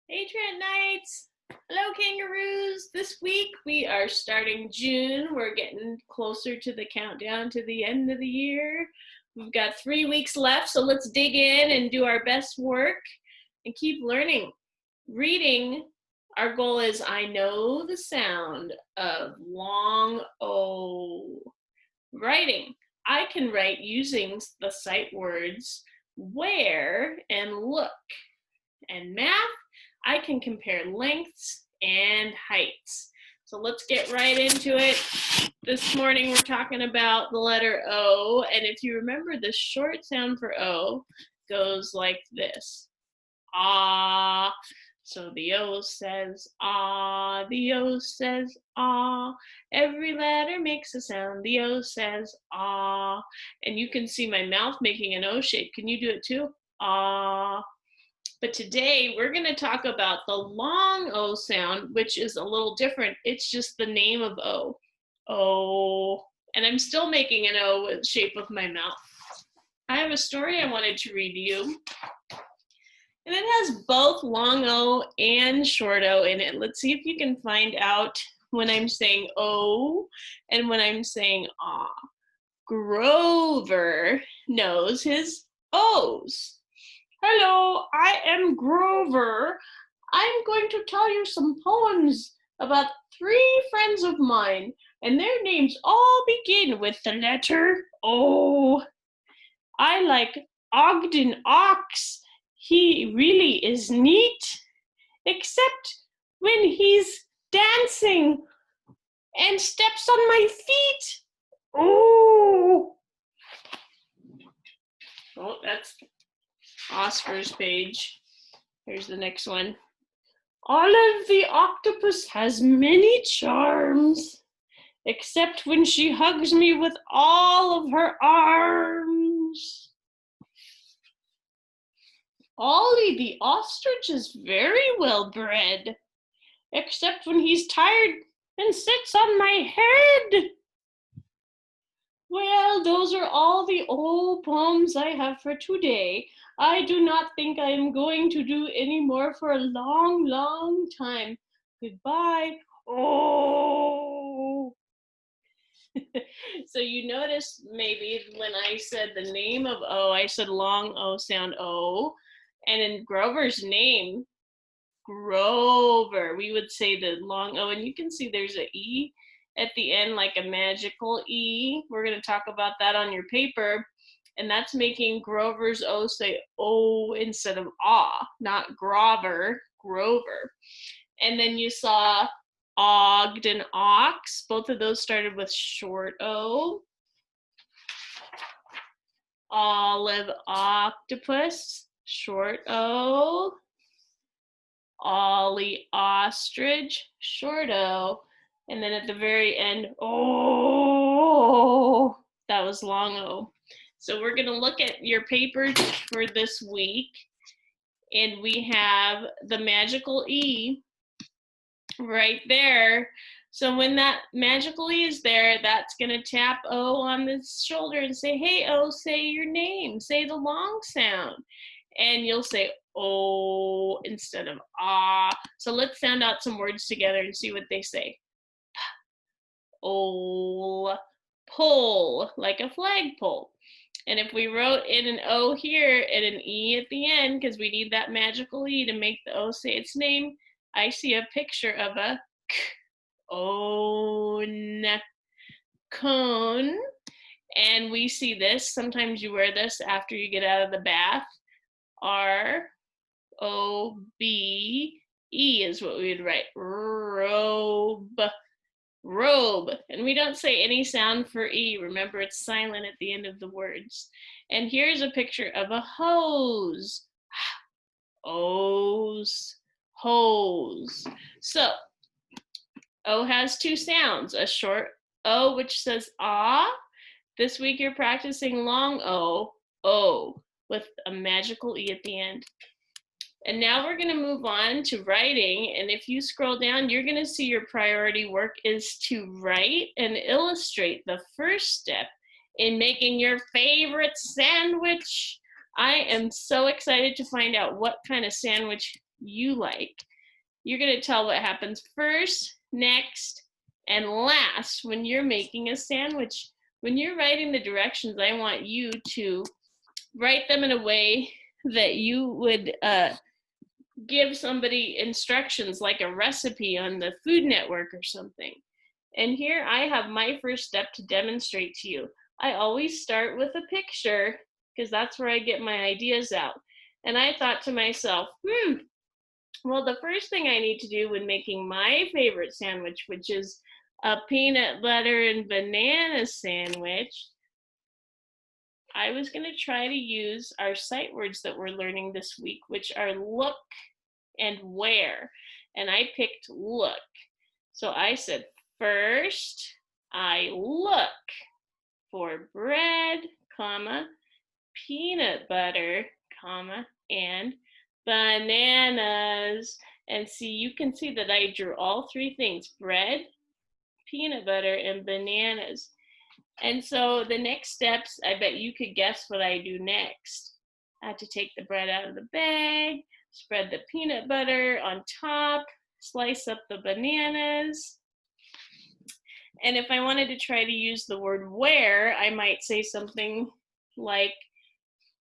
Hey Trent Knights! Hello Kangaroos! This week we are starting June. We're getting closer to the countdown to the end of the year. We've got 3 weeks left, so let's dig in and do our best work and keep learning. Reading, our goal is I know the sound of long O. Writing, I can write using the sight words where and look. And math, I can compare lengths and heights. So let's get right into it. This morning we're talking about the letter O, and if you remember, the short sound for O goes like this. Ah. So the O says ah, the O says ah. Every letter makes a sound. The O says ah. And you can see my mouth making an O shape. Can you do it too? Ah. But today we're going to talk about the long O sound, which is a little different. It's just the name of O. O. And I'm still making an O with the shape of my mouth. I have a story I wanted to read to you. And it has both long O and short O in it. Let's see if you can find out when I'm saying O and when I'm saying ah. Grover knows his O's. Hello, I am Grover. I'm going to tell you some poems about 3 friends of mine, and their names all begin with the letter O. I like Ogden Ox. He really is neat, except when he's dancing and steps on my feet. Oh, that's Oscar's page. Here's the next one. Olive the octopus has many charms, except when she hugs me with all of her arms. Ollie the ostrich is very well bred, except when he's tired and sits on my head. Well, those are all the old poems I have for today. I do not think I am going to do any more for a long, long time. Goodbye. Oh. So you noticed maybe when I said the name of O, I said long O sound O. And in Grover's name, Grover, we would say the long O. And you can see there's an E at the end, like a magical E. We're going to talk about that on your paper. And that's making Grover's O say O instead of ah, not Grover, Grover. And then you saw Ogden Ox. Both of those started with short O. Olive Octopus, short O. Ollie Ostrich, short O. And then at the very end, oh, that was long O. So we're going to look at your papers for this week. And we have the magical E right there. So when that magical E is there, that's going to tap O on the shoulder and say, hey, O, say your name. Say the long sound. And you'll say O instead of ah. So let's sound out some words together and see what they say. O, pole, like a flagpole. And if we wrote in an O here and an E at the end, because we need that magical E to make the O say its name, I see a picture of a cone. And we see this. Sometimes you wear this after you get out of the bath. R-O-B-E is what we would write. Robe. Robe. And we don't say any sound for E. Remember, it's silent at the end of the words. And here's a picture of a hose. O's, hose. So, O has 2 sounds. A short O, which says ah. This week you're practicing long O, O, with a magical E at the end. And now we're going to move on to writing. And if you scroll down, you're going to see your priority work is to write and illustrate the first step in making your favorite sandwich. I am so excited to find out what kind of sandwich you like. You're going to tell what happens first, next, and last when you're making a sandwich. When you're writing the directions, I want you to write them in a way that you would give somebody instructions like a recipe on the Food Network or something. And here I have my first step to demonstrate to you. I always start with a picture because that's where I get my ideas out. And I thought to myself, well, the first thing I need to do when making my favorite sandwich, which is a peanut butter and banana sandwich, I was going to try to use our sight words that we're learning this week, which are look and where. And I picked look. So I said, first, I look for bread, comma, peanut butter, comma, and bananas. And see, you can see that I drew all three things, bread, peanut butter, and bananas. And so the next steps, I bet you could guess what I do next. I have to take the bread out of the bag, spread the peanut butter on top, slice up the bananas. And if I wanted to try to use the word where, I might say something like,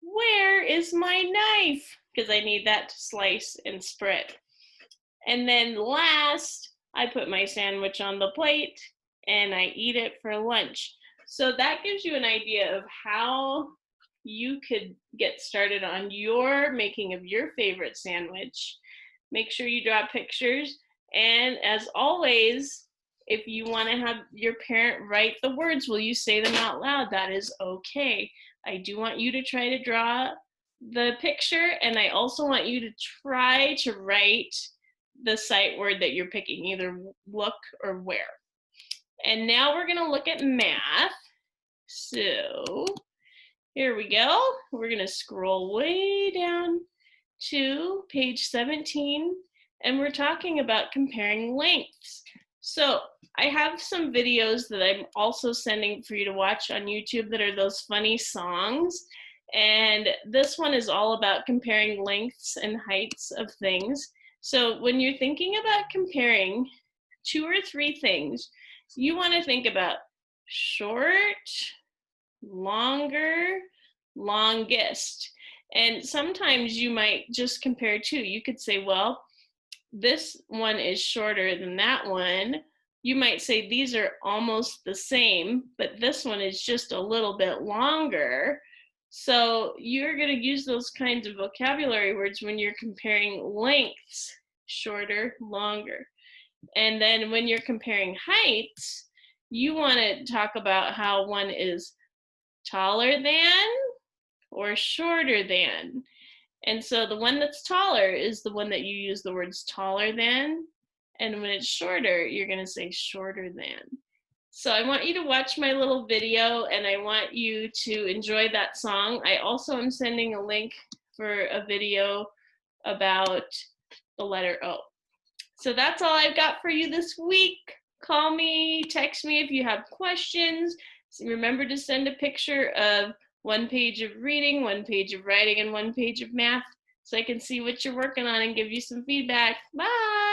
where is my knife? Because I need that to slice and spread. And then last, I put my sandwich on the plate and I eat it for lunch. So that gives you an idea of how you could get started on your making of your favorite sandwich. Make sure you draw pictures. And as always, if you want to have your parent write the words, will you say them out loud? That is okay. I do want you to try to draw the picture, and I also want you to try to write the sight word that you're picking, either look or where. And now we're going to look at math. So here we go. We're going to scroll way down to page 17, and we're talking about comparing lengths. So I have some videos that I'm also sending for you to watch on YouTube that are those funny songs. And this one is all about comparing lengths and heights of things. So when you're thinking about comparing 2 or 3 things, you want to think about short, longer, longest. And sometimes you might just compare 2. You could say, well, this one is shorter than that one. You might say these are almost the same, but this one is just a little bit longer. So you're going to use those kinds of vocabulary words when you're comparing lengths, shorter, longer. And then when you're comparing heights, you want to talk about how one is taller than or shorter than. And so the one that's taller is the one that you use the words taller than. And when it's shorter, you're going to say shorter than. So I want you to watch my little video, and I want you to enjoy that song. I also am sending a link for a video about the letter O. So that's all I've got for you this week. Call me, text me if you have questions. Remember to send a picture of 1 page of reading, 1 page of writing, and 1 page of math so I can see what you're working on and give you some feedback. Bye.